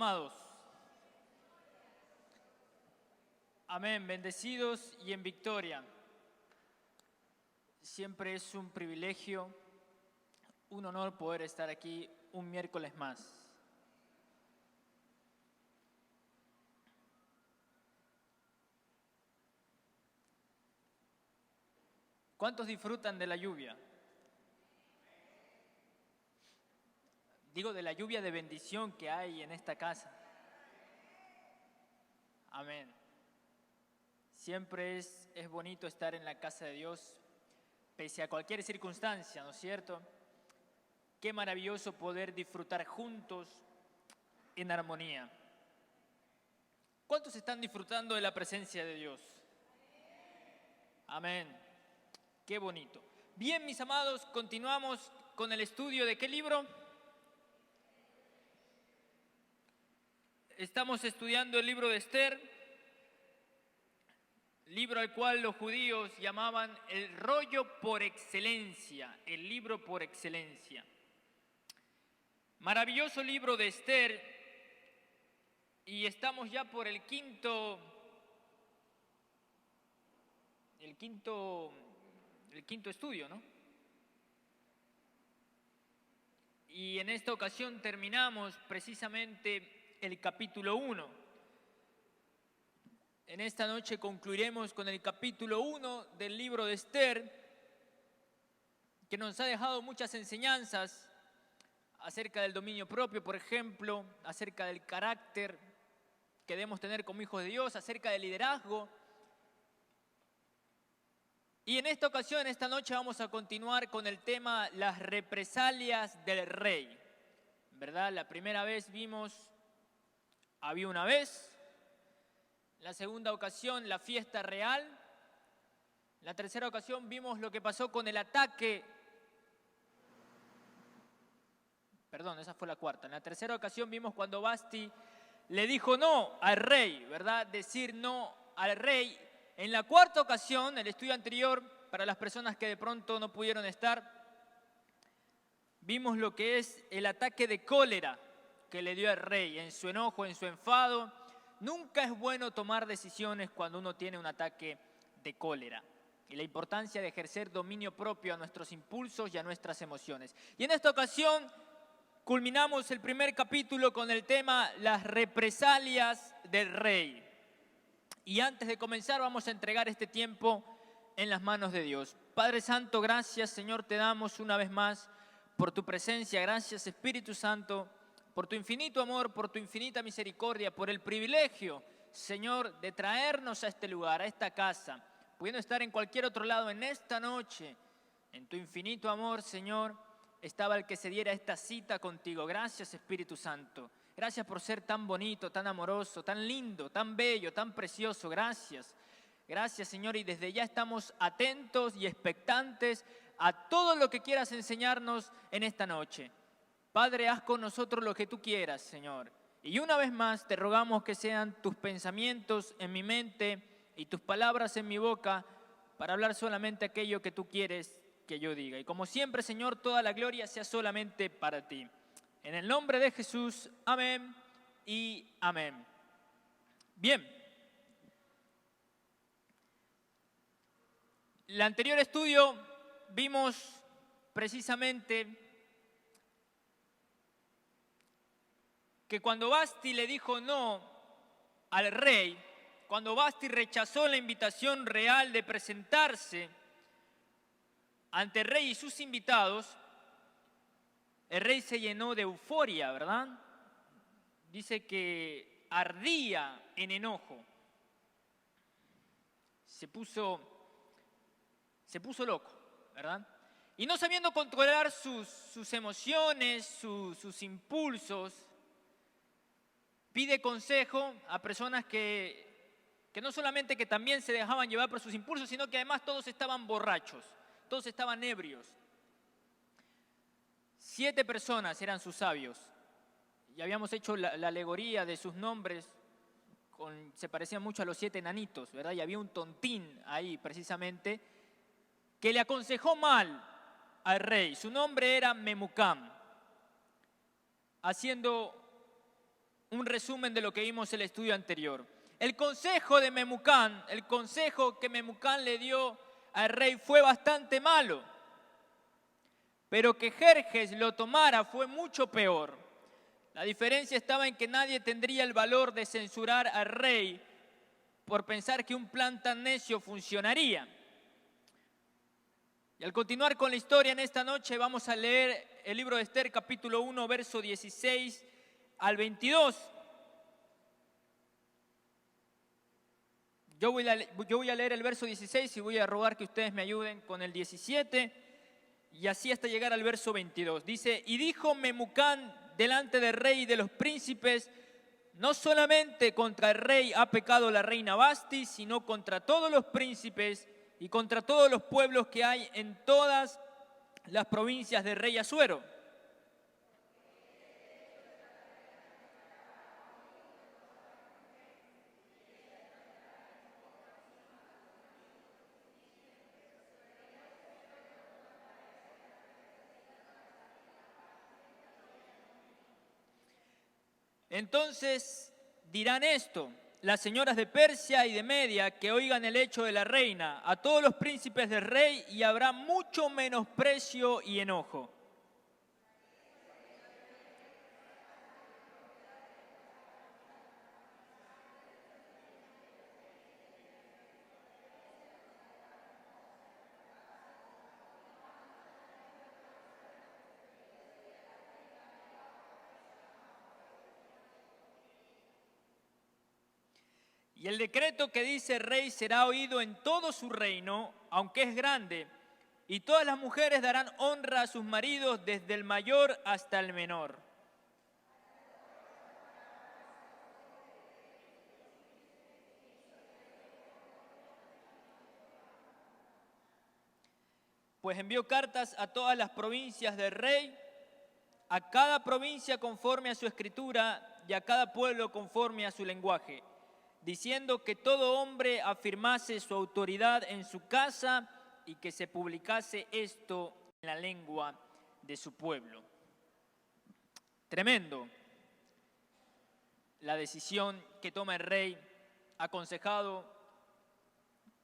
amados. Amén, bendecidos y en victoria. Siempre es un privilegio, un honor poder estar aquí un miércoles más. ¿Cuántos disfrutan de la lluvia? Digo, de la lluvia de bendición que hay en esta casa. Amén. Siempre es bonito estar en la casa de Dios, pese a cualquier circunstancia, ¿no es cierto? Qué maravilloso poder disfrutar juntos en armonía. ¿Cuántos están disfrutando de la presencia de Dios? Amén. Qué bonito. Bien, mis amados, continuamos con el estudio de ¿qué libro? Estamos estudiando el libro de Esther, libro al cual los judíos llamaban el rollo por excelencia, el libro por excelencia. Maravilloso libro de Esther, y estamos ya por el quinto estudio, ¿no? Y en esta ocasión terminamos precisamente el capítulo 1. En esta noche concluiremos con el capítulo 1 del libro de Esther, que nos ha dejado muchas enseñanzas acerca del dominio propio, por ejemplo, acerca del carácter que debemos tener como hijos de Dios, acerca del liderazgo. Y en esta ocasión, en esta noche, vamos a continuar con el tema las represalias del rey, ¿verdad? La primera vez vimos había una vez. La segunda ocasión, la fiesta real. La tercera ocasión vimos lo que pasó con el ataque. Perdón, esa fue la cuarta. En la tercera ocasión vimos cuando Vasti le dijo no al rey, ¿verdad? Decir no al rey. En la cuarta ocasión, el estudio anterior, para las personas que de pronto no pudieron estar, vimos lo que es el ataque de cólera que le dio al rey, en su enojo, en su enfado. Nunca es bueno tomar decisiones cuando uno tiene un ataque de cólera. Y la importancia de ejercer dominio propio a nuestros impulsos y a nuestras emociones. Y en esta ocasión culminamos el primer capítulo con el tema las represalias del rey. Y antes de comenzar vamos a entregar este tiempo en las manos de Dios. Padre Santo, gracias Señor, te damos una vez más por tu presencia. Gracias Espíritu Santo, por tu infinito amor, por tu infinita misericordia, por el privilegio, Señor, de traernos a este lugar, a esta casa, pudiendo estar en cualquier otro lado en esta noche. En tu infinito amor, Señor, estaba el que se diera esta cita contigo. Gracias, Espíritu Santo. Gracias por ser tan bonito, tan amoroso, tan lindo, tan bello, tan precioso. Gracias. Gracias, Señor, y desde ya estamos atentos y expectantes a todo lo que quieras enseñarnos en esta noche. Padre, haz con nosotros lo que tú quieras, Señor. Y una vez más te rogamos que sean tus pensamientos en mi mente y tus palabras en mi boca para hablar solamente aquello que tú quieres que yo diga. Y como siempre, Señor, toda la gloria sea solamente para ti. En el nombre de Jesús, amén y amén. Bien. En el anterior estudio vimos precisamente que cuando Vasti le dijo no al rey, cuando Vasti rechazó la invitación real de presentarse ante el rey y sus invitados, el rey se llenó de euforia, ¿verdad? Dice que ardía en enojo. Se puso loco, ¿verdad? Y no sabiendo controlar sus emociones, sus impulsos, pide consejo a personas que no solamente que también se dejaban llevar por sus impulsos, sino que además todos estaban borrachos, todos estaban ebrios. 7 personas eran sus sabios. Y habíamos hecho la alegoría de sus nombres, se parecían mucho a los 7 enanitos, ¿verdad? Y había un tontín ahí precisamente que le aconsejó mal al rey. Su nombre era Memucán, haciendo un resumen de lo que vimos en el estudio anterior. El consejo de Memucán, el consejo que Memucán le dio al rey fue bastante malo, pero que Jerjes lo tomara fue mucho peor. La diferencia estaba en que nadie tendría el valor de censurar al rey por pensar que un plan tan necio funcionaría. Y al continuar con la historia en esta noche vamos a leer el libro de Esther, capítulo 1, verso 16 al 22. Yo voy a leer el verso 16 y voy a rogar que ustedes me ayuden con el 17 y así hasta llegar al verso 22. Dice, y dijo Memucán delante del rey y de los príncipes, no solamente contra el rey ha pecado la reina Vasti, sino contra todos los príncipes y contra todos los pueblos que hay en todas las provincias del rey Asuero. Entonces dirán esto, las señoras de Persia y de Media, que oigan el hecho de la reina, a todos los príncipes del rey, y habrá mucho menosprecio y enojo. Y el decreto que dice rey será oído en todo su reino, aunque es grande, y todas las mujeres darán honra a sus maridos desde el mayor hasta el menor. Pues envió cartas a todas las provincias del rey, a cada provincia conforme a su escritura y a cada pueblo conforme a su lenguaje, diciendo que todo hombre afirmase su autoridad en su casa y que se publicase esto en la lengua de su pueblo. Tremendo la decisión que toma el rey, aconsejado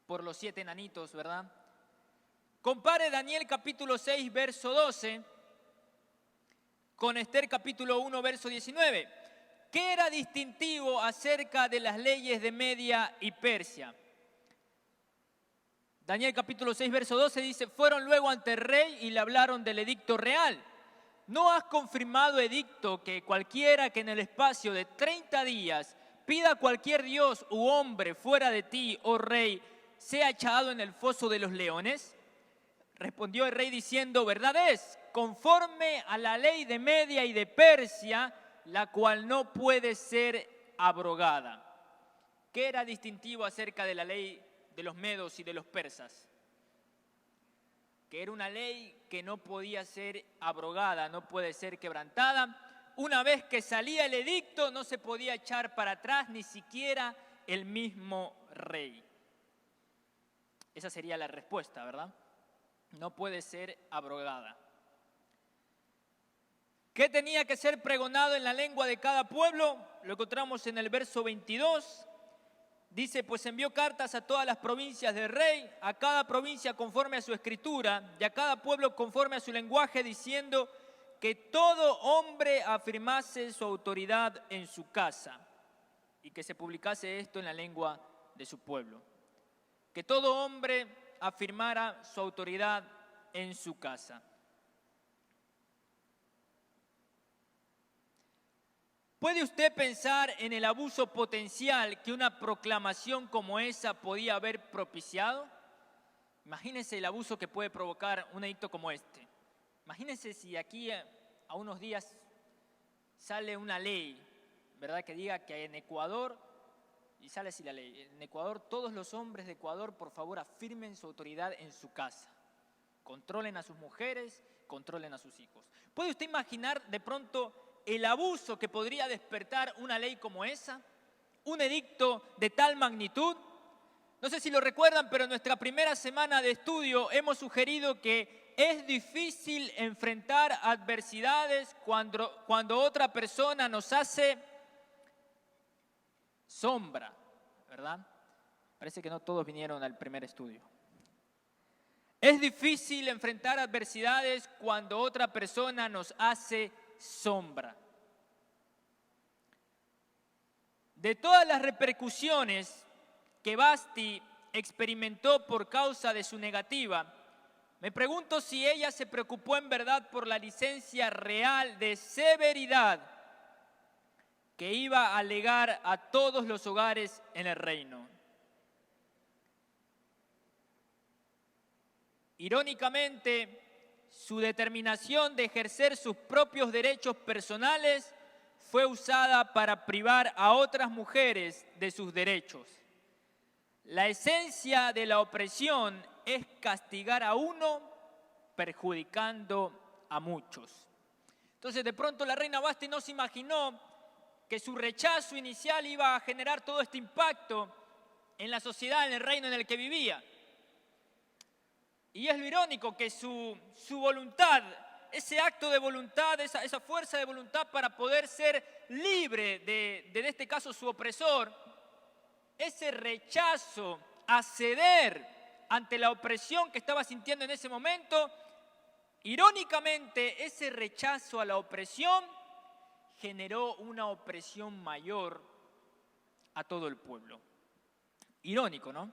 por los 7 enanitos, ¿verdad? Compare Daniel capítulo 6, verso 12, con Esther capítulo 1, verso 19. ¿Qué era distintivo acerca de las leyes de Media y Persia? Daniel capítulo 6, verso 12 dice, fueron luego ante el rey y le hablaron del edicto real. ¿No has confirmado, edicto, que cualquiera que en el espacio de 30 días pida a cualquier dios u hombre fuera de ti, oh rey, sea echado en el foso de los leones? Respondió el rey diciendo, verdad es, conforme a la ley de Media y de Persia, la cual no puede ser abrogada. ¿Qué era distintivo acerca de la ley de los medos y de los persas? Que era una ley que no podía ser abrogada, no puede ser quebrantada. Una vez que salía el edicto, no se podía echar para atrás ni siquiera el mismo rey. Esa sería la respuesta, ¿verdad? No puede ser abrogada. ¿Qué tenía que ser pregonado en la lengua de cada pueblo? Lo encontramos en el verso 22. Dice, pues envió cartas a todas las provincias del rey, a cada provincia conforme a su escritura, y a cada pueblo conforme a su lenguaje, diciendo que todo hombre afirmase su autoridad en su casa, y que se publicase esto en la lengua de su pueblo. Que todo hombre afirmara su autoridad en su casa. ¿Puede usted pensar en el abuso potencial que una proclamación como esa podía haber propiciado? Imagínese el abuso que puede provocar un edicto como este. Imagínese si aquí a unos días sale una ley, ¿verdad? Que diga que en Ecuador, y sale así la ley, en Ecuador todos los hombres de Ecuador por favor afirmen su autoridad en su casa. Controlen a sus mujeres, controlen a sus hijos. ¿Puede usted imaginar de pronto el abuso que podría despertar una ley como esa? Un edicto de tal magnitud. No sé si lo recuerdan, pero en nuestra primera semana de estudio hemos sugerido que es difícil enfrentar adversidades cuando otra persona nos hace sombra, ¿verdad? Parece que no todos vinieron al primer estudio. Es difícil enfrentar adversidades cuando otra persona nos hace sombra. De todas las repercusiones que Vasti experimentó por causa de su negativa, me pregunto si ella se preocupó en verdad por la licencia real de severidad que iba a legar a todos los hogares en el reino. Irónicamente, su determinación de ejercer sus propios derechos personales fue usada para privar a otras mujeres de sus derechos. La esencia de la opresión es castigar a uno perjudicando a muchos. Entonces, de pronto la reina Vasti no se imaginó que su rechazo inicial iba a generar todo este impacto en la sociedad, en el reino en el que vivía. Y es lo irónico que su voluntad, ese acto de voluntad, esa fuerza de voluntad para poder ser libre de este caso su opresor, ese rechazo a ceder ante la opresión que estaba sintiendo en ese momento, irónicamente ese rechazo a la opresión generó una opresión mayor a todo el pueblo. Irónico, ¿no?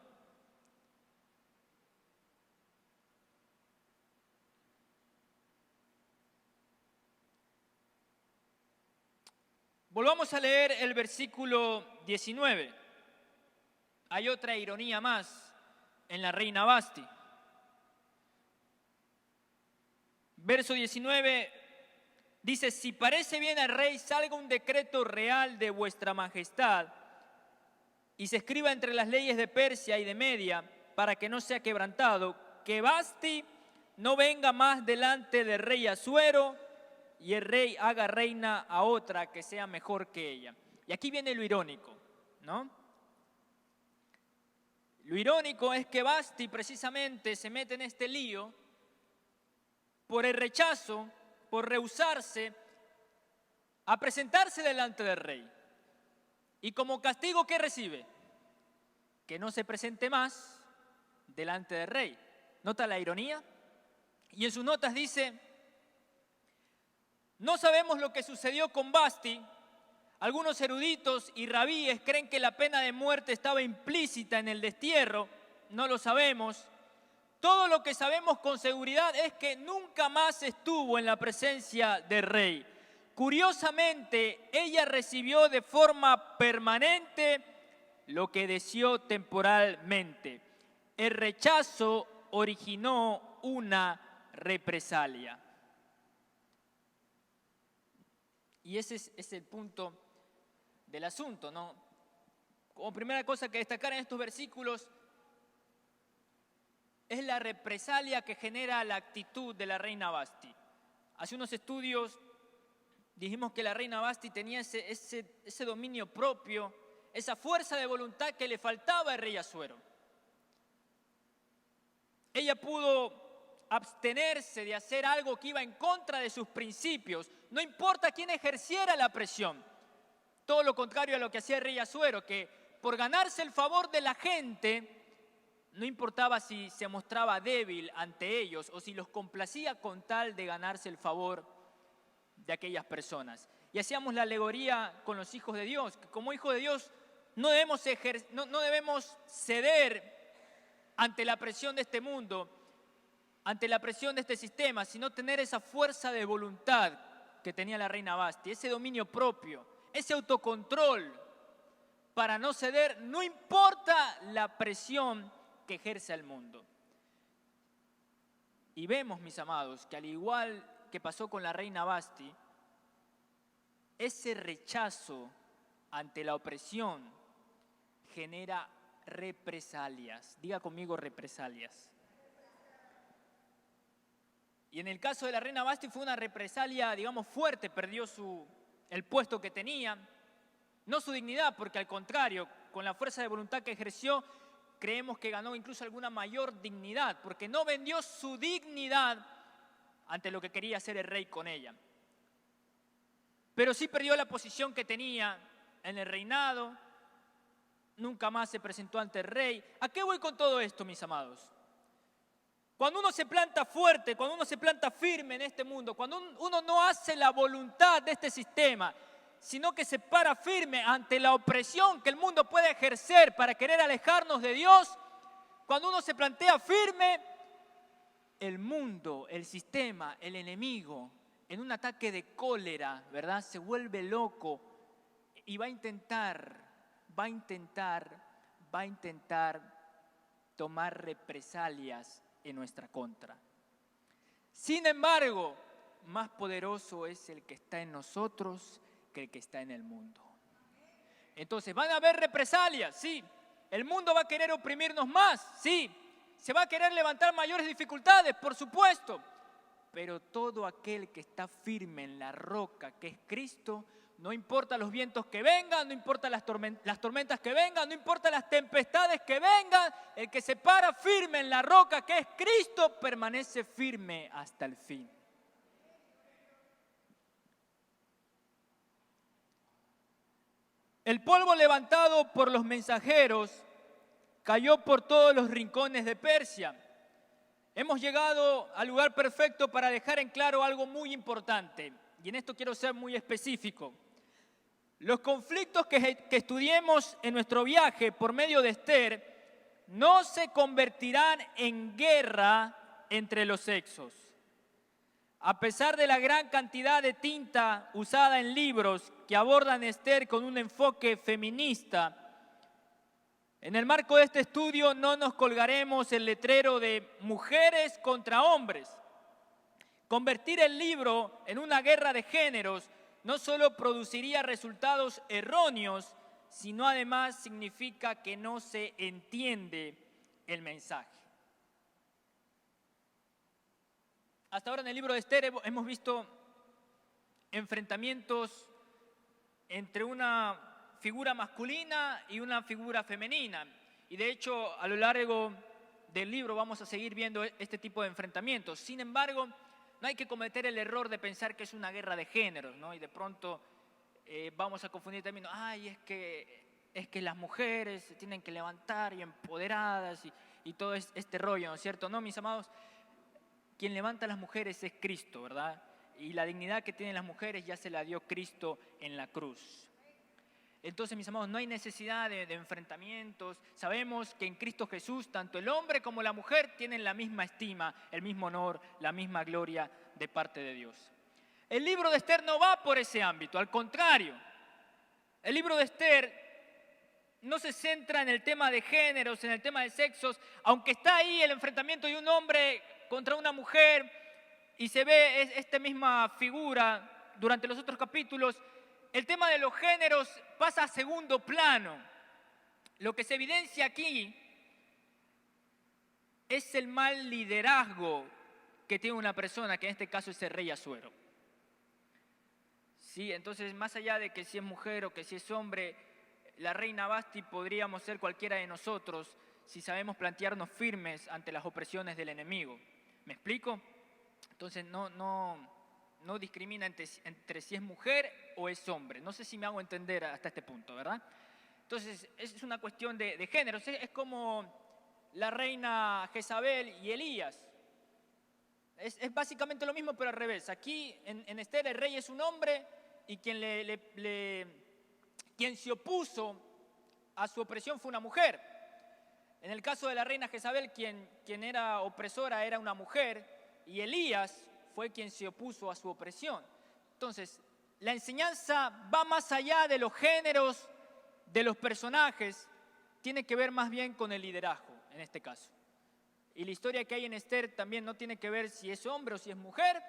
Volvamos a leer el versículo 19. Hay otra ironía más en la reina Vasti. Verso 19 dice: si parece bien al rey, salga un decreto real de vuestra majestad y se escriba entre las leyes de Persia y de Media para que no sea quebrantado, que Vasti no venga más delante del rey Asuero y el rey haga reina a otra que sea mejor que ella. Y aquí viene lo irónico, ¿no? Lo irónico es que Vasti precisamente se mete en este lío por el rechazo, por rehusarse a presentarse delante del rey. Y como castigo, ¿qué recibe? Que no se presente más delante del rey. ¿Nota la ironía? Y en sus notas dice: no sabemos lo que sucedió con Vasti. Algunos eruditos y rabíes creen que la pena de muerte estaba implícita en el destierro. No lo sabemos. Todo lo que sabemos con seguridad es que nunca más estuvo en la presencia del rey. Curiosamente, ella recibió de forma permanente lo que deseó temporalmente. El rechazo originó una represalia. Y ese es el punto del asunto, ¿no? Como primera cosa que destacar en estos versículos es la represalia que genera la actitud de la reina Vasti. Hace unos estudios dijimos que la reina Vasti tenía ese dominio propio, esa fuerza de voluntad que le faltaba al rey Asuero. Ella pudo abstenerse de hacer algo que iba en contra de sus principios, no importa quién ejerciera la presión. Todo lo contrario a lo que hacía el rey Asuero, que por ganarse el favor de la gente, no importaba si se mostraba débil ante ellos o si los complacía con tal de ganarse el favor de aquellas personas. Y hacíamos la alegoría con los hijos de Dios, que como hijos de Dios no debemos ceder ante la presión de este mundo, ante la presión de este sistema, sino tener esa fuerza de voluntad que tenía la reina Vasti, ese dominio propio, ese autocontrol para no ceder, no importa la presión que ejerce el mundo. Y vemos, mis amados, que al igual que pasó con la reina Vasti, ese rechazo ante la opresión genera represalias. Diga conmigo represalias. Y en el caso de la reina Vasti fue una represalia, digamos, fuerte, perdió el puesto que tenía, no su dignidad, porque al contrario, con la fuerza de voluntad que ejerció, creemos que ganó incluso alguna mayor dignidad, porque no vendió su dignidad ante lo que quería hacer el rey con ella. Pero sí perdió la posición que tenía en el reinado, nunca más se presentó ante el rey. ¿A qué voy con todo esto, mis amados? Cuando uno se planta fuerte, cuando uno se planta firme en este mundo, cuando uno no hace la voluntad de este sistema, sino que se para firme ante la opresión que el mundo puede ejercer para querer alejarnos de Dios, cuando uno se plantea firme, el mundo, el sistema, el enemigo, en un ataque de cólera, ¿verdad?, se vuelve loco y va a intentar tomar represalias en nuestra contra. Sin embargo, más poderoso es el que está en nosotros que el que está en el mundo. Entonces, ¿van a haber represalias? Sí. ¿El mundo va a querer oprimirnos más? Sí. ¿Se va a querer levantar mayores dificultades? Por supuesto. Pero todo aquel que está firme en la roca que es Cristo, no importa los vientos que vengan, no importa las tormentas que vengan, no importa las tempestades que vengan, el que se para firme en la roca que es Cristo permanece firme hasta el fin. El polvo levantado por los mensajeros cayó por todos los rincones de Persia. Hemos llegado al lugar perfecto para dejar en claro algo muy importante, y en esto quiero ser muy específico. Los conflictos que estudiemos en nuestro viaje por medio de Esther no se convertirán en guerra entre los sexos. A pesar de la gran cantidad de tinta usada en libros que abordan Esther con un enfoque feminista, en el marco de este estudio no nos colgaremos el letrero de mujeres contra hombres. Convertir el libro en una guerra de géneros no solo produciría resultados erróneos, sino además significa que no se entiende el mensaje. Hasta ahora en el libro de Esther hemos visto enfrentamientos entre una figura masculina y una figura femenina. Y de hecho, a lo largo del libro vamos a seguir viendo este tipo de enfrentamientos. Sin embargo, no hay que cometer el error de pensar que es una guerra de géneros, ¿no? Y de pronto vamos a confundir términos. Ay, es que las mujeres se tienen que levantar y empoderadas y todo este rollo, ¿no es cierto? No, mis amados, quien levanta a las mujeres es Cristo, ¿verdad? Y la dignidad que tienen las mujeres ya se la dio Cristo en la cruz. Entonces, mis amados, no hay necesidad de enfrentamientos. Sabemos que en Cristo Jesús, tanto el hombre como la mujer tienen la misma estima, el mismo honor, la misma gloria de parte de Dios. El libro de Esther no va por ese ámbito, al contrario. El libro de Esther no se centra en el tema de géneros, en el tema de sexos, aunque está ahí el enfrentamiento de un hombre contra una mujer y se ve esta misma figura durante los otros capítulos. El tema de los géneros pasa a segundo plano. Lo que se evidencia aquí es el mal liderazgo que tiene una persona, que en este caso es el rey Asuero. Sí, entonces, más allá de que si es mujer o que si es hombre, la reina Vasti podríamos ser cualquiera de nosotros si sabemos plantearnos firmes ante las opresiones del enemigo. ¿Me explico? Entonces, no discrimina entre si es mujer o es hombre. No sé si me hago entender hasta este punto, ¿verdad? Entonces, es una cuestión de género. Es como la reina Jezabel y Elías. Es básicamente lo mismo, pero al revés. Aquí, en Esther, el rey es un hombre y quien se opuso a su opresión fue una mujer. En el caso de la reina Jezabel, quien era opresora era una mujer, y Elías fue quien se opuso a su opresión. Entonces, la enseñanza va más allá de los géneros, de los personajes, tiene que ver más bien con el liderazgo, en este caso. Y la historia que hay en Esther también no tiene que ver si es hombre o si es mujer,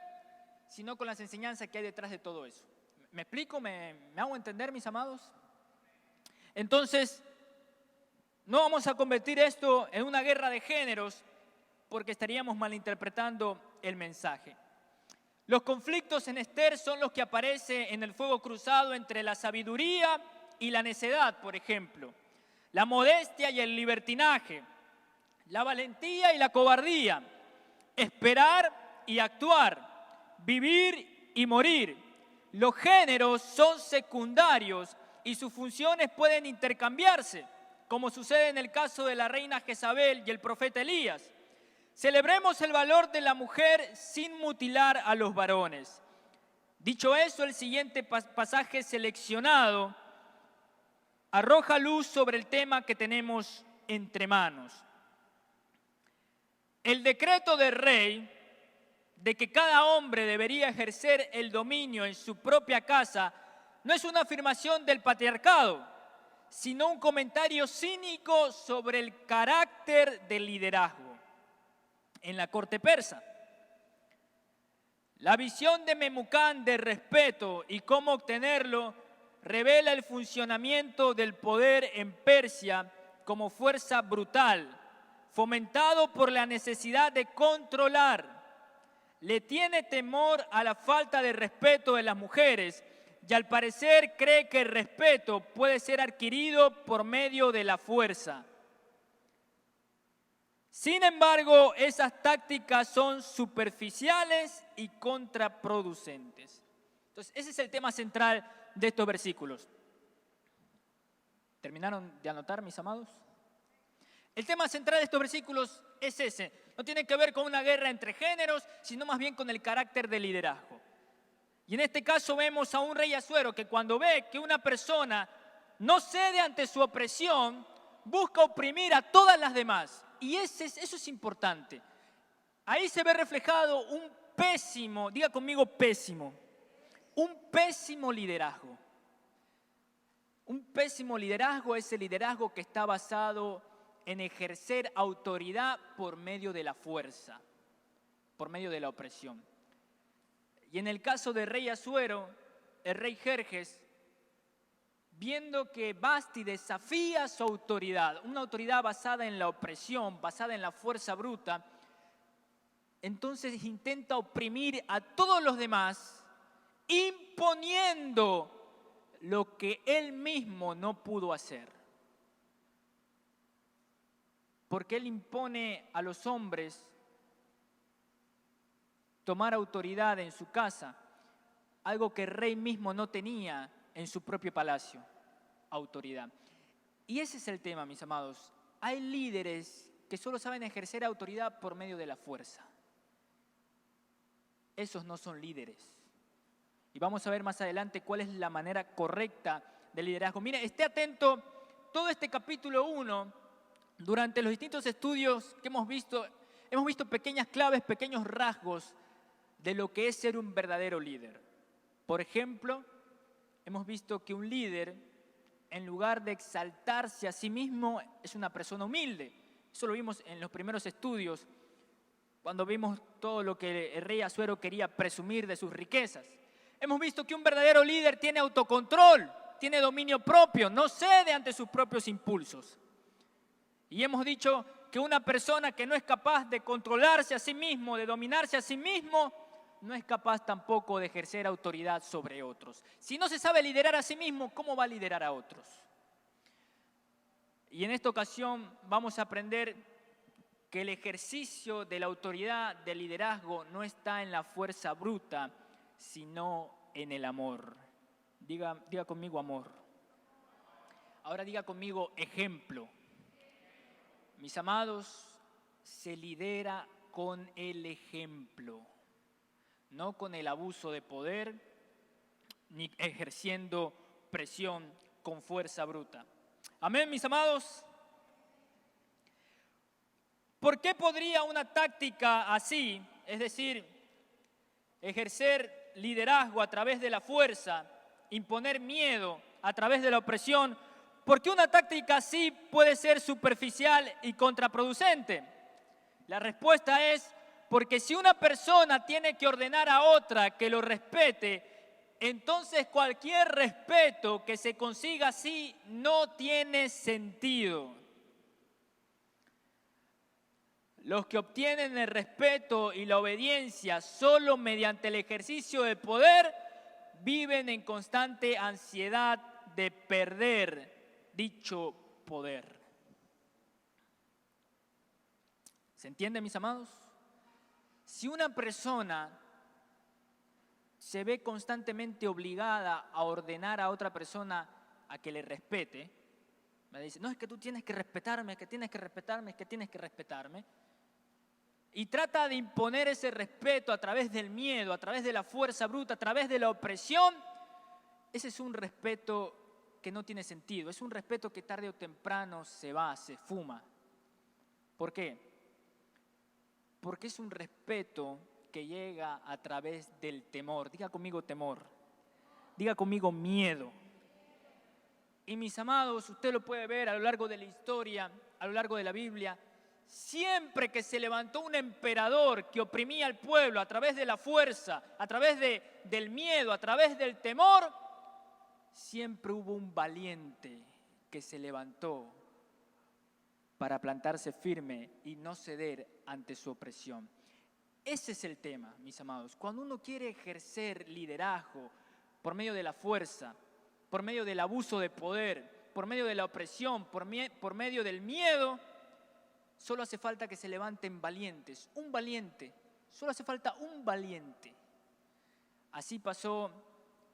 sino con las enseñanzas que hay detrás de todo eso. ¿Me explico? ¿Me hago entender, mis amados? Entonces, no vamos a convertir esto en una guerra de géneros porque estaríamos malinterpretando el mensaje. Los conflictos en Esther son los que aparecen en el fuego cruzado entre la sabiduría y la necedad, por ejemplo, la modestia y el libertinaje, la valentía y la cobardía, esperar y actuar, vivir y morir. Los géneros son secundarios y sus funciones pueden intercambiarse. como sucede en el caso de la reina Jezabel y el profeta Elías. Celebremos el valor de la mujer sin mutilar a los varones. Dicho eso, el siguiente pasaje seleccionado arroja luz sobre el tema que tenemos entre manos. El decreto del rey de que cada hombre debería ejercer el dominio en su propia casa no es una afirmación del patriarcado, sino un comentario cínico sobre el carácter del liderazgo en la corte persa. La visión de Memucán de respeto y cómo obtenerlo revela el funcionamiento del poder en Persia como fuerza brutal, fomentado por la necesidad de controlar. Le tiene temor a la falta de respeto de las mujeres y al parecer cree que el respeto puede ser adquirido por medio de la fuerza. Sin embargo, esas tácticas son superficiales y contraproducentes. Entonces, ese es el tema central de estos versículos. ¿Terminaron de anotar, mis amados? El tema central de estos versículos es ese. No tiene que ver con una guerra entre géneros, sino más bien con el carácter del liderazgo. Y en este caso vemos a un rey Asuero que cuando ve que una persona no cede ante su opresión, busca oprimir a todas las demás. Y eso es importante. Ahí se ve reflejado un pésimo, diga conmigo pésimo, un pésimo liderazgo. Un pésimo liderazgo es el liderazgo que está basado en ejercer autoridad por medio de la fuerza, por medio de la opresión. Y en el caso del rey Asuero, el rey Jerjes, viendo que Vasti desafía su autoridad, una autoridad basada en la opresión, basada en la fuerza bruta, entonces intenta oprimir a todos los demás, imponiendo lo que él mismo no pudo hacer. Porque él impone a los hombres tomar autoridad en su casa, algo que el rey mismo no tenía en su propio palacio, autoridad. Y ese es el tema, mis amados. Hay líderes que solo saben ejercer autoridad por medio de la fuerza. Esos no son líderes. Y vamos a ver más adelante cuál es la manera correcta de liderazgo. Mire, esté atento, todo este capítulo 1, durante los distintos estudios que hemos visto pequeñas claves, pequeños rasgos de lo que es ser un verdadero líder. Por ejemplo, hemos visto que un líder, en lugar de exaltarse a sí mismo, es una persona humilde. Eso lo vimos en los primeros estudios, cuando vimos todo lo que el rey Asuero quería presumir de sus riquezas. Hemos visto que un verdadero líder tiene autocontrol, tiene dominio propio, no cede ante sus propios impulsos. Y hemos dicho que una persona que no es capaz de controlarse a sí mismo, de dominarse a sí mismo, no es capaz tampoco de ejercer autoridad sobre otros. Si no se sabe liderar a sí mismo, ¿cómo va a liderar a otros? Y en esta ocasión vamos a aprender que el ejercicio de la autoridad del liderazgo no está en la fuerza bruta, sino en el amor. Diga conmigo amor. Ahora diga conmigo ejemplo. Mis amados, se lidera con el ejemplo, no con el abuso de poder, ni ejerciendo presión con fuerza bruta. Amén, mis amados. ¿Por qué podría una táctica así, es decir, ejercer liderazgo a través de la fuerza, imponer miedo a través de la opresión, por qué una táctica así puede ser superficial y contraproducente? La respuesta es porque si una persona tiene que ordenar a otra que lo respete, entonces cualquier respeto que se consiga así no tiene sentido. Los que obtienen el respeto y la obediencia solo mediante el ejercicio del poder viven en constante ansiedad de perder dicho poder. ¿Se entiende, mis amados? Si una persona se ve constantemente obligada a ordenar a otra persona a que le respete, Me dice, no, es que tú tienes que respetarme, es que tienes que respetarme, es que tienes que respetarme. Y trata de imponer ese respeto a través del miedo, a través de la fuerza bruta, a través de la opresión. Ese es un respeto que no tiene sentido. Es un respeto que tarde o temprano se va, se fuma. ¿Por qué? Porque es un respeto que llega a través del temor. Diga conmigo temor. Diga conmigo miedo. Y mis amados, usted lo puede ver a lo largo de la historia, a lo largo de la Biblia. Siempre que se levantó un emperador que oprimía al pueblo a través de la fuerza, a través del miedo, a través del temor, siempre hubo un valiente que se levantó para plantarse firme y no ceder ante su opresión. Ese es el tema, mis amados. Cuando uno quiere ejercer liderazgo por medio de la fuerza, por medio del abuso de poder, por medio de la opresión, por medio del miedo, solo hace falta que se levanten valientes. Un valiente, solo hace falta un valiente. Así pasó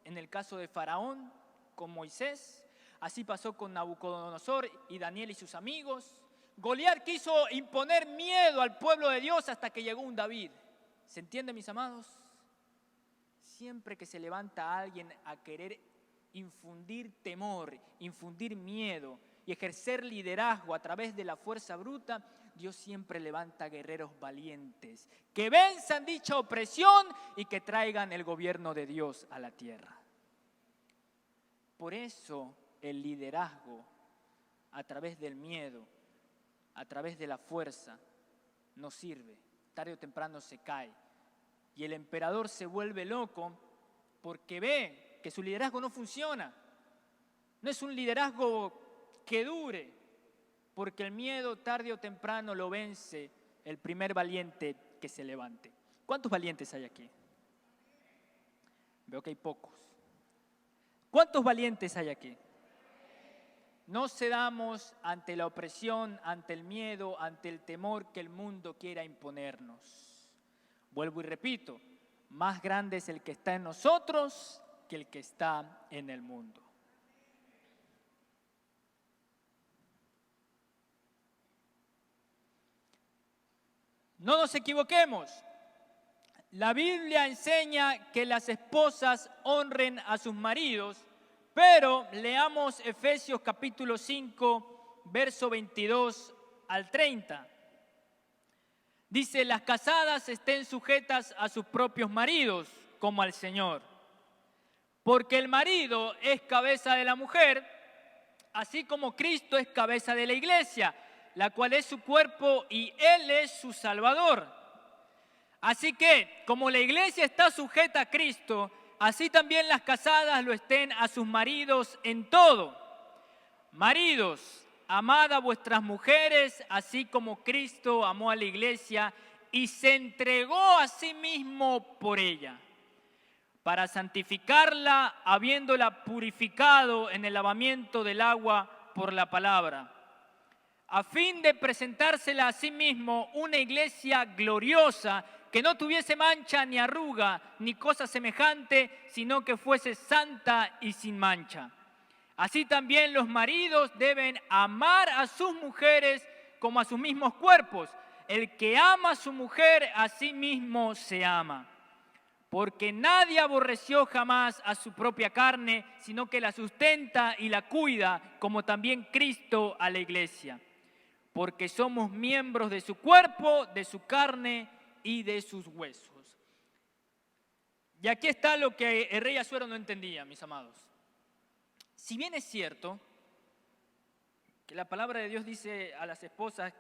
en el caso de Faraón con Moisés, así pasó con Nabucodonosor y Daniel y sus amigos. Goliat quiso imponer miedo al pueblo de Dios hasta que llegó un David. ¿Se entiende, mis amados? Siempre que se levanta alguien a querer infundir temor, infundir miedo y ejercer liderazgo a través de la fuerza bruta, Dios siempre levanta guerreros valientes que venzan dicha opresión y que traigan el gobierno de Dios a la tierra. Por eso el liderazgo a través del miedo, a través de la fuerza, no sirve. Tarde o temprano se cae. Y el emperador se vuelve loco porque ve que su liderazgo no funciona. No es un liderazgo que dure, porque el miedo tarde o temprano lo vence el primer valiente que se levante. ¿Cuántos valientes hay aquí? Veo que hay pocos. ¿Cuántos valientes hay aquí? No cedamos ante la opresión, ante el miedo, ante el temor que el mundo quiera imponernos. Vuelvo y repito, más grande es el que está en nosotros que el que está en el mundo. No nos equivoquemos. La Biblia enseña que las esposas honren a sus maridos, pero leamos Efesios capítulo 5, verso 22 al 30. Dice, las casadas estén sujetas a sus propios maridos, como al Señor. Porque el marido es cabeza de la mujer, así como Cristo es cabeza de la iglesia, la cual es su cuerpo y Él es su Salvador. Así que, como la iglesia está sujeta a Cristo, así también las casadas lo estén a sus maridos en todo. Maridos, amad a vuestras mujeres, así como Cristo amó a la iglesia y se entregó a sí mismo por ella, para santificarla, habiéndola purificado en el lavamiento del agua por la palabra, a fin de presentársela a sí mismo una iglesia gloriosa, que no tuviese mancha ni arruga ni cosa semejante, sino que fuese santa y sin mancha. Así también los maridos deben amar a sus mujeres como a sus mismos cuerpos. El que ama a su mujer, a sí mismo se ama. Porque nadie aborreció jamás a su propia carne, sino que la sustenta y la cuida, como también Cristo a la iglesia. Porque somos miembros de su cuerpo, de su carne y de sus huesos. Y aquí está lo que el rey Asuero no entendía, mis amados. Si bien es cierto que la palabra de Dios dice a las esposas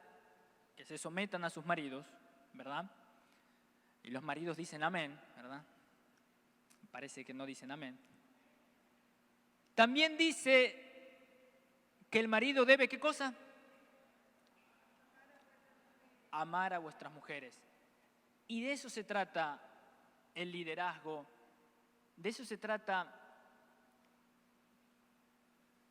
que se sometan a sus maridos, ¿verdad? Y los maridos dicen amén, ¿verdad? Parece que no dicen amén. También dice que el marido debe, ¿qué cosa? Amar a vuestras mujeres. Y de eso se trata el liderazgo, de eso se trata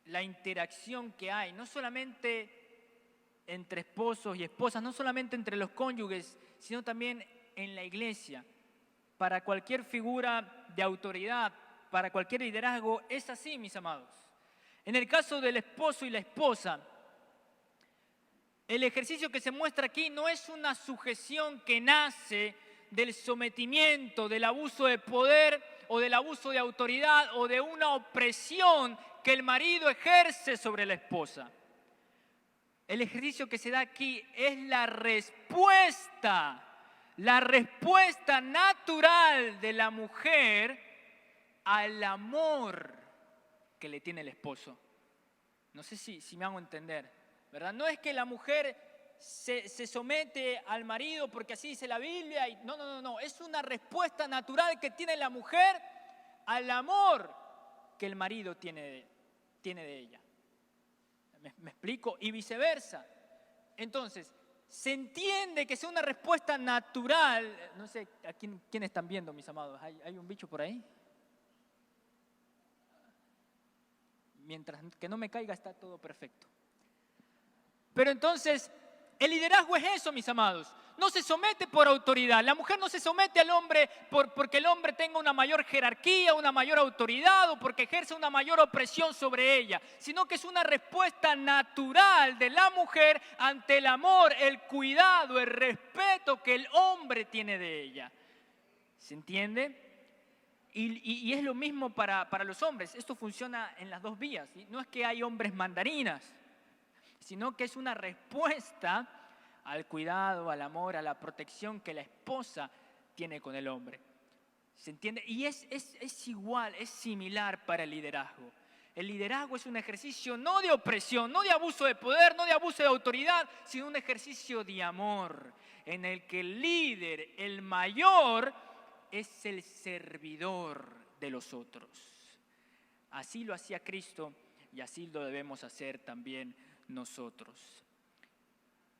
la interacción que hay, no solamente entre esposos y esposas, no solamente entre los cónyuges, sino también en la iglesia. Para cualquier figura de autoridad, para cualquier liderazgo, es así, mis amados. En el caso del esposo y la esposa, el ejercicio que se muestra aquí no es una sujeción que nace del sometimiento, del abuso de poder o del abuso de autoridad o de una opresión que el marido ejerce sobre la esposa. El ejercicio que se da aquí es la respuesta natural de la mujer al amor que le tiene el esposo. No sé si me hago entender, ¿verdad? No es que la mujer se somete al marido porque así dice la Biblia. No. Es una respuesta natural que tiene la mujer al amor que el marido tiene de ella. ¿Me explico? Y viceversa. Entonces, se entiende que sea una respuesta natural. No sé, ¿a quién están viendo, mis amados? ¿Hay un bicho por ahí? Mientras que no me caiga está todo perfecto. Pero entonces, el liderazgo es eso, mis amados. No se somete por autoridad. La mujer no se somete al hombre porque el hombre tenga una mayor jerarquía, una mayor autoridad o porque ejerce una mayor opresión sobre ella, sino que es una respuesta natural de la mujer ante el amor, el cuidado, el respeto que el hombre tiene de ella. ¿Se entiende? Y es lo mismo para los hombres. Esto funciona en las dos vías, ¿sí? No es que hay hombres mandarinas, sino que es una respuesta al cuidado, al amor, a la protección que la esposa tiene con el hombre. ¿Se entiende? Y es igual, es similar para el liderazgo. El liderazgo es un ejercicio no de opresión, no de abuso de poder, no de abuso de autoridad, sino un ejercicio de amor, en el que el líder, el mayor, es el servidor de los otros. Así lo hacía Cristo y así lo debemos hacer también nosotros.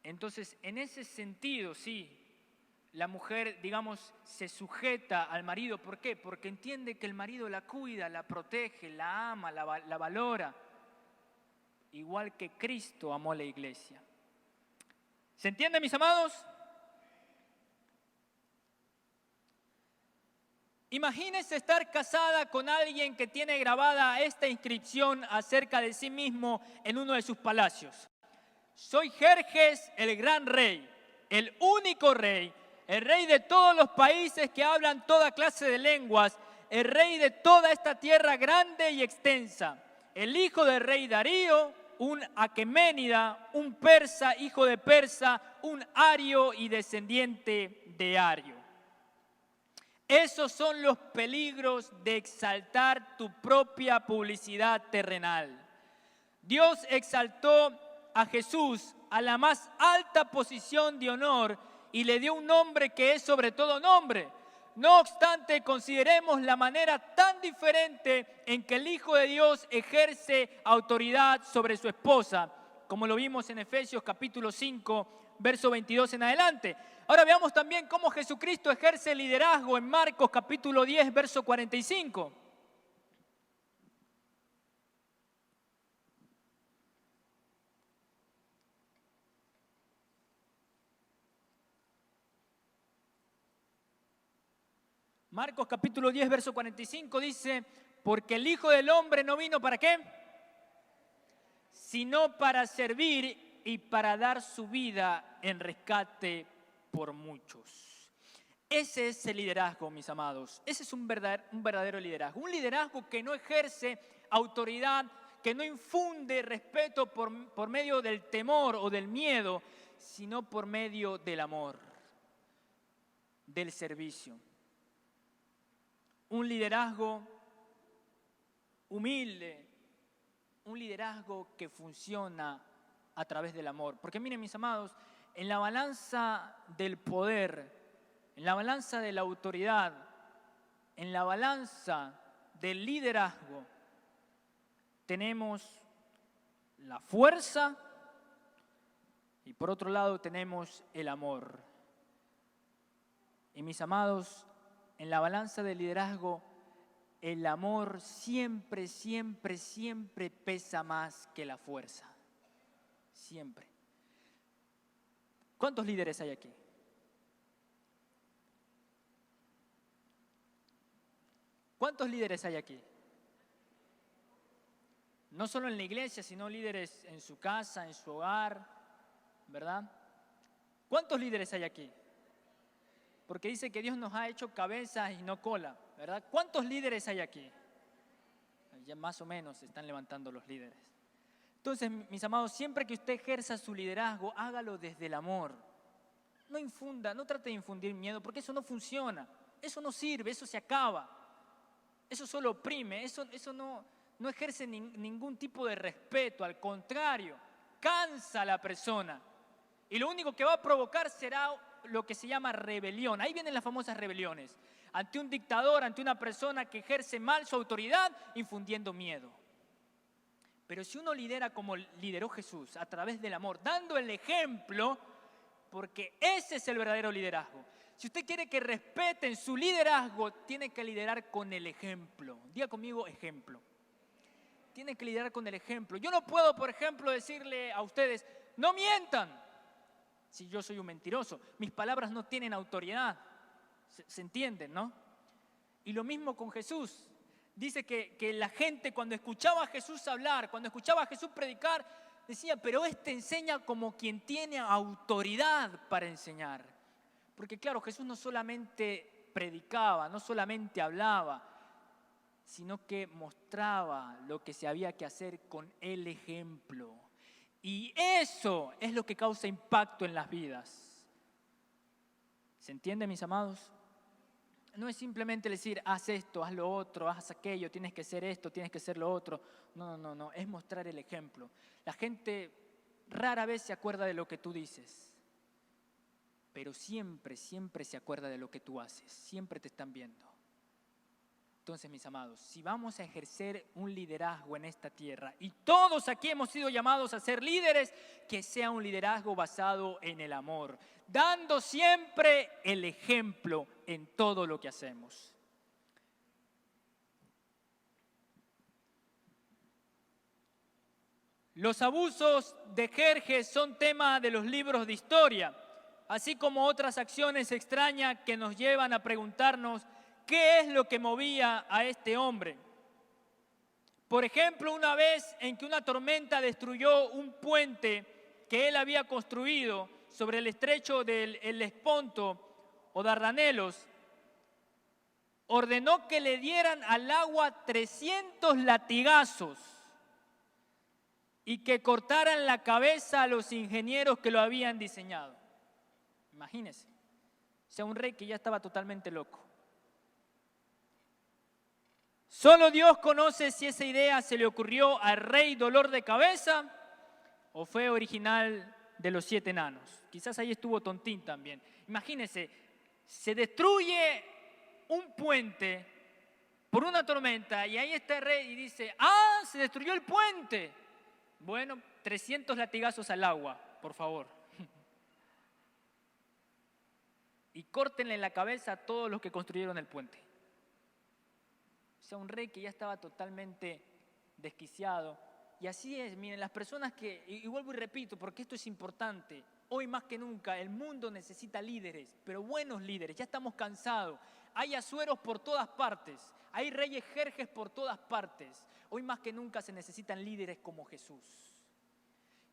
Entonces, en ese sentido, sí, la mujer, digamos, se sujeta al marido. ¿Por qué? Porque entiende que el marido la cuida, la protege, la ama, la valora, igual que Cristo amó a la iglesia. ¿Se entiende, mis amados? Imagínese estar casada con alguien que tiene grabada esta inscripción acerca de sí mismo en uno de sus palacios. Soy Jerjes, el gran rey, el único rey, el rey de todos los países que hablan toda clase de lenguas, el rey de toda esta tierra grande y extensa, el hijo del rey Darío, un aqueménida, un persa, hijo de Persa, un ario y descendiente de Ario. Esos son los peligros de exaltar tu propia publicidad terrenal. Dios exaltó a Jesús a la más alta posición de honor y le dio un nombre que es sobre todo nombre. No obstante, consideremos la manera tan diferente en que el Hijo de Dios ejerce autoridad sobre su esposa, como lo vimos en Efesios capítulo 5, verso 22 en adelante. Ahora veamos también cómo Jesucristo ejerce liderazgo en Marcos capítulo 10, verso 45. Marcos capítulo 10, verso 45 dice, porque el Hijo del Hombre no vino ¿para qué? Sino para servir y para dar su vida en rescate por muchos. Ese es el liderazgo, mis amados. Ese es un verdadero liderazgo. Un liderazgo que no ejerce autoridad, que no infunde respeto por medio del temor o del miedo, sino por medio del amor, del servicio. Un liderazgo humilde, un liderazgo que funciona a través del amor. Porque miren, mis amados, en la balanza del poder, en la balanza de la autoridad, en la balanza del liderazgo, tenemos la fuerza y por otro lado tenemos el amor. Y mis amados, en la balanza del liderazgo, el amor siempre, siempre, siempre pesa más que la fuerza. Siempre. ¿Cuántos líderes hay aquí? ¿Cuántos líderes hay aquí? No solo en la iglesia, sino líderes en su casa, en su hogar, ¿verdad? ¿Cuántos líderes hay aquí? Porque dice que Dios nos ha hecho cabezas y no cola, ¿verdad? ¿Cuántos líderes hay aquí? Ya más o menos se están levantando los líderes. Entonces, mis amados, siempre que usted ejerza su liderazgo, hágalo desde el amor. No trate de infundir miedo, porque eso no funciona, eso no sirve, eso se acaba, eso solo oprime, eso no ejerce ningún tipo de respeto, al contrario, cansa a la persona. Y lo único que va a provocar será lo que se llama rebelión. Ahí vienen las famosas rebeliones. Ante un dictador, ante una persona que ejerce mal su autoridad, infundiendo miedo. Pero si uno lidera como lideró Jesús, a través del amor, dando el ejemplo, porque ese es el verdadero liderazgo. Si usted quiere que respeten su liderazgo, tiene que liderar con el ejemplo. Diga conmigo, ejemplo. Tiene que liderar con el ejemplo. Yo no puedo, por ejemplo, decirle a ustedes, no mientan. Si yo soy un mentiroso, mis palabras no tienen autoridad. ¿Se entienden, no? Y lo mismo con Jesús. Dice que la gente cuando escuchaba a Jesús hablar, cuando escuchaba a Jesús predicar, decía, pero este enseña como quien tiene autoridad para enseñar. Porque claro, Jesús no solamente predicaba, no solamente hablaba, sino que mostraba lo que se había que hacer con el ejemplo. Y eso es lo que causa impacto en las vidas. ¿Se entiende, mis amados? No es simplemente decir, haz esto, haz lo otro, haz aquello, tienes que hacer esto, tienes que hacer lo otro. No, es mostrar el ejemplo. La gente rara vez se acuerda de lo que tú dices, pero siempre se acuerda de lo que tú haces, siempre te están viendo. Entonces, mis amados, si vamos a ejercer un liderazgo en esta tierra, y todos aquí hemos sido llamados a ser líderes, que sea un liderazgo basado en el amor, dando siempre el ejemplo en todo lo que hacemos. Los abusos de Jerjes son tema de los libros de historia, así como otras acciones extrañas que nos llevan a preguntarnos ¿qué es lo que movía a este hombre? Por ejemplo, una vez en que una tormenta destruyó un puente que él había construido sobre el estrecho del Helesponto o Dardanelos, ordenó que le dieran al agua 300 latigazos y que cortaran la cabeza a los ingenieros que lo habían diseñado. Imagínense, o sea, un rey que ya estaba totalmente loco. Solo Dios conoce si esa idea se le ocurrió al rey dolor de cabeza o fue original de los 7 enanos. Quizás ahí estuvo Tontín también. Imagínense, se destruye un puente por una tormenta y ahí está el rey y dice, se destruyó el puente. Bueno, 300 latigazos al agua, por favor. Y córtenle la cabeza a todos los que construyeron el puente. O sea, un rey que ya estaba totalmente desquiciado. Y así es, miren, las personas que, y vuelvo y repito, porque esto es importante, hoy más que nunca el mundo necesita líderes, pero buenos líderes, ya estamos cansados. Hay asueros por todas partes, hay reyes Jerjes por todas partes. Hoy más que nunca se necesitan líderes como Jesús.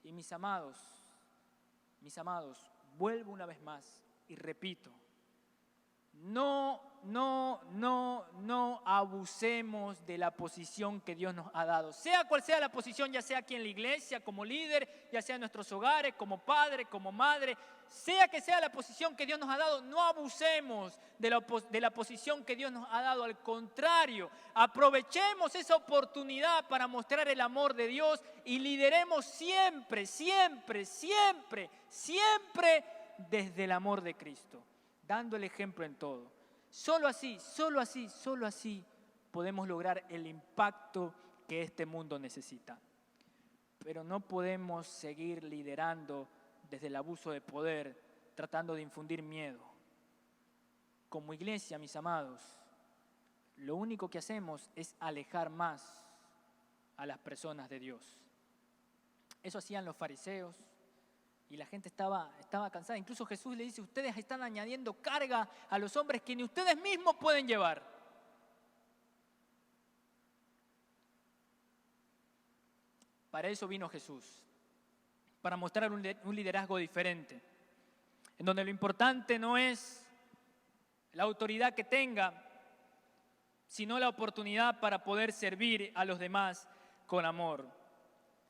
Y mis amados, vuelvo una vez más y repito, no abusemos de la posición que Dios nos ha dado. Sea cual sea la posición, ya sea aquí en la iglesia como líder, ya sea en nuestros hogares, como padre, como madre, sea que sea la posición que Dios nos ha dado, no abusemos de la posición que Dios nos ha dado. Al contrario, aprovechemos esa oportunidad para mostrar el amor de Dios y lideremos siempre desde el amor de Cristo, dando el ejemplo en todo. Solo así podemos lograr el impacto que este mundo necesita. Pero no podemos seguir liderando desde el abuso de poder, tratando de infundir miedo. Como iglesia, mis amados, lo único que hacemos es alejar más a las personas de Dios. Eso hacían los fariseos. Y la gente estaba cansada. Incluso Jesús le dice, ustedes están añadiendo carga a los hombres que ni ustedes mismos pueden llevar. Para eso vino Jesús, para mostrar un liderazgo diferente, en donde lo importante no es la autoridad que tenga, sino la oportunidad para poder servir a los demás con amor.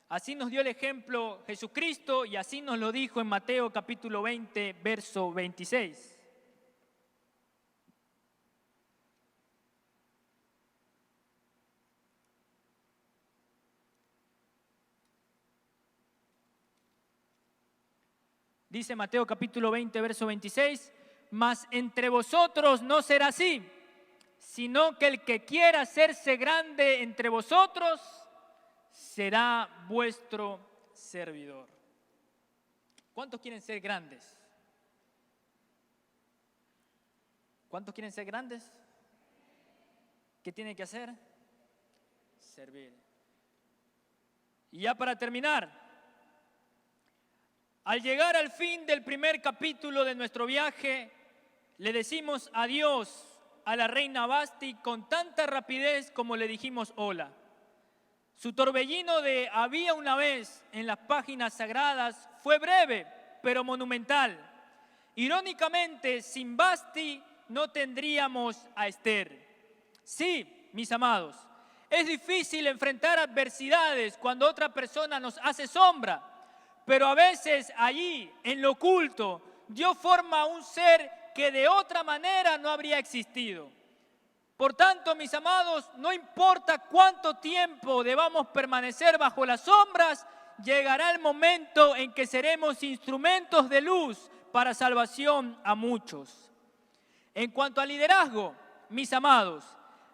Así nos dio el ejemplo Jesucristo y así nos lo dijo en Mateo capítulo 20, verso 26. Dice Mateo capítulo 20, verso 26, mas entre vosotros no será así, sino que el que quiera hacerse grande entre vosotros será vuestro servidor. ¿Cuántos quieren ser grandes? ¿Cuántos quieren ser grandes? ¿Qué tienen que hacer? Servir. Y ya para terminar, al llegar al fin del primer capítulo de nuestro viaje, le decimos adiós a la reina Vasti con tanta rapidez como le dijimos hola. Su torbellino de había una vez en las páginas sagradas fue breve, pero monumental. Irónicamente, sin Vasti no tendríamos a Esther. Sí, mis amados, es difícil enfrentar adversidades cuando otra persona nos hace sombra. Pero a veces allí, en lo oculto, Dios forma un ser que de otra manera no habría existido. Por tanto, mis amados, no importa cuánto tiempo debamos permanecer bajo las sombras, llegará el momento en que seremos instrumentos de luz para salvación a muchos. En cuanto al liderazgo, mis amados,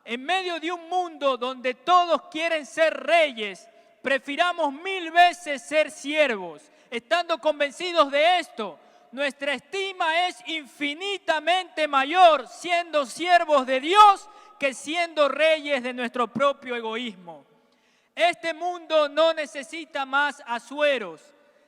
en medio de un mundo donde todos quieren ser reyes, prefiramos 1000 veces ser siervos. Estando convencidos de esto, nuestra estima es infinitamente mayor siendo siervos de Dios que siendo reyes de nuestro propio egoísmo. Este mundo no necesita más asueros.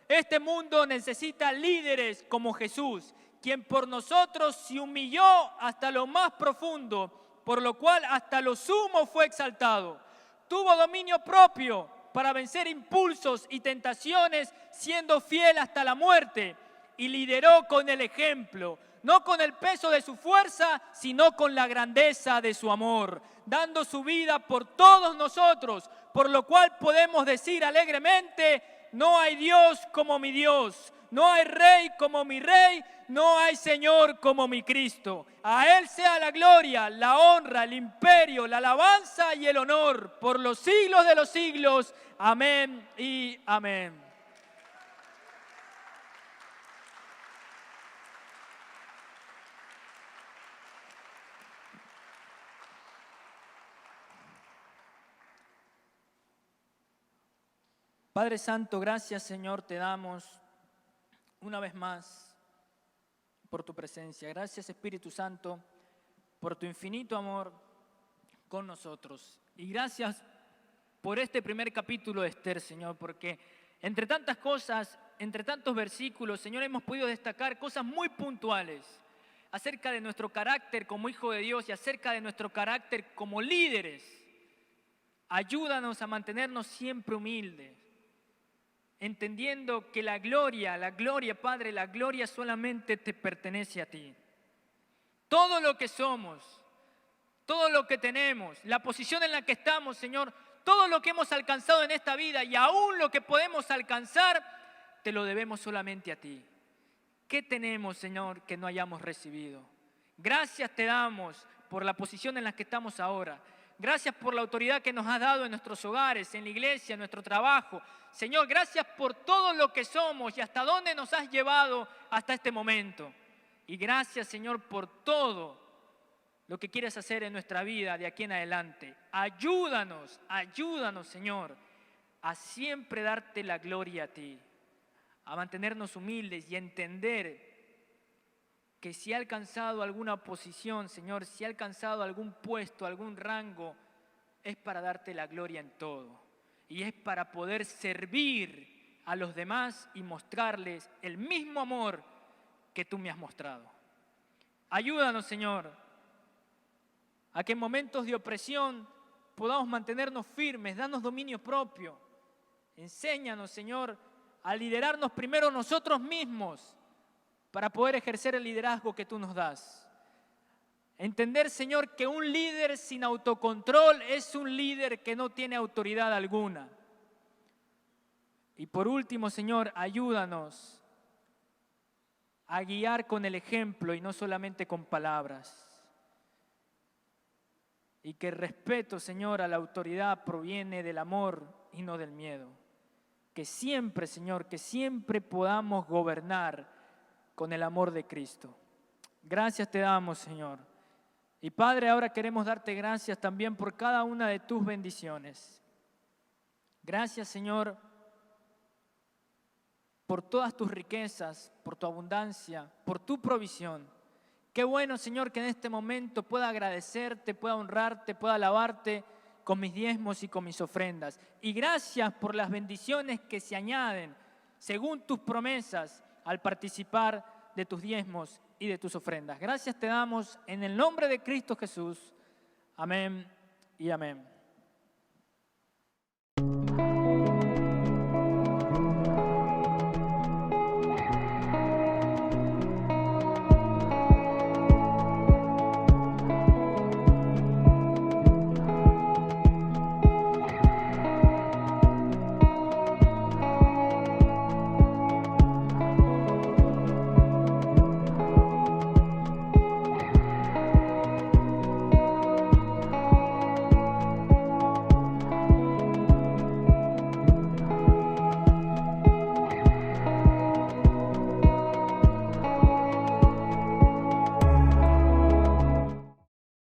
Este mundo necesita líderes como Jesús, quien por nosotros se humilló hasta lo más profundo, por lo cual hasta lo sumo fue exaltado. Tuvo dominio propio para vencer impulsos y tentaciones, siendo fiel hasta la muerte, y lideró con el ejemplo, no con el peso de su fuerza, sino con la grandeza de su amor, dando su vida por todos nosotros, por lo cual podemos decir alegremente, no hay Dios como mi Dios, no hay Rey como mi Rey, no hay Señor como mi Cristo. A Él sea la gloria, la honra, el imperio, la alabanza y el honor por los siglos de los siglos. Amén y amén. Padre Santo, gracias Señor te damos una vez más por tu presencia. Gracias Espíritu Santo por tu infinito amor con nosotros. Y gracias por este primer capítulo de Esther, Señor, porque entre tantas cosas, entre tantos versículos, Señor, hemos podido destacar cosas muy puntuales acerca de nuestro carácter como hijo de Dios y acerca de nuestro carácter como líderes. Ayúdanos a mantenernos siempre humildes, entendiendo que la gloria, Padre, la gloria solamente te pertenece a ti. Todo lo que somos, todo lo que tenemos, la posición en la que estamos, Señor, todo lo que hemos alcanzado en esta vida y aún lo que podemos alcanzar, te lo debemos solamente a ti. ¿Qué tenemos, Señor, que no hayamos recibido? Gracias te damos por la posición en la que estamos ahora. Gracias por la autoridad que nos has dado en nuestros hogares, en la iglesia, en nuestro trabajo. Señor, gracias por todo lo que somos y hasta dónde nos has llevado hasta este momento. Y gracias, Señor, por todo lo que quieres hacer en nuestra vida de aquí en adelante. Ayúdanos, Señor, a siempre darte la gloria a ti, a mantenernos humildes y a entender que si ha alcanzado alguna posición, Señor, si ha alcanzado algún puesto, algún rango, es para darte la gloria en todo. Y es para poder servir a los demás y mostrarles el mismo amor que tú me has mostrado. Ayúdanos, Señor, a que en momentos de opresión podamos mantenernos firmes, danos dominio propio Enséñanos, Señor, a liderarnos primero nosotros mismos para poder ejercer el liderazgo que tú nos das. Entender, Señor, que un líder sin autocontrol es un líder que no tiene autoridad alguna. Y por último, Señor, ayúdanos a guiar con el ejemplo y no solamente con palabras. Y que el respeto, Señor, a la autoridad proviene del amor y no del miedo. Que siempre, Señor, que siempre podamos gobernar con el amor de Cristo. Gracias te damos, Señor. Y Padre, ahora queremos darte gracias también por cada una de tus bendiciones. Gracias, Señor, por todas tus riquezas, por tu abundancia, por tu provisión. Qué bueno, Señor, que en este momento pueda agradecerte, pueda honrarte, pueda alabarte con mis diezmos y con mis ofrendas. Y gracias por las bendiciones que se añaden según tus promesas al participar de tus diezmos y de tus ofrendas. Gracias te damos en el nombre de Cristo Jesús. Amén y amén.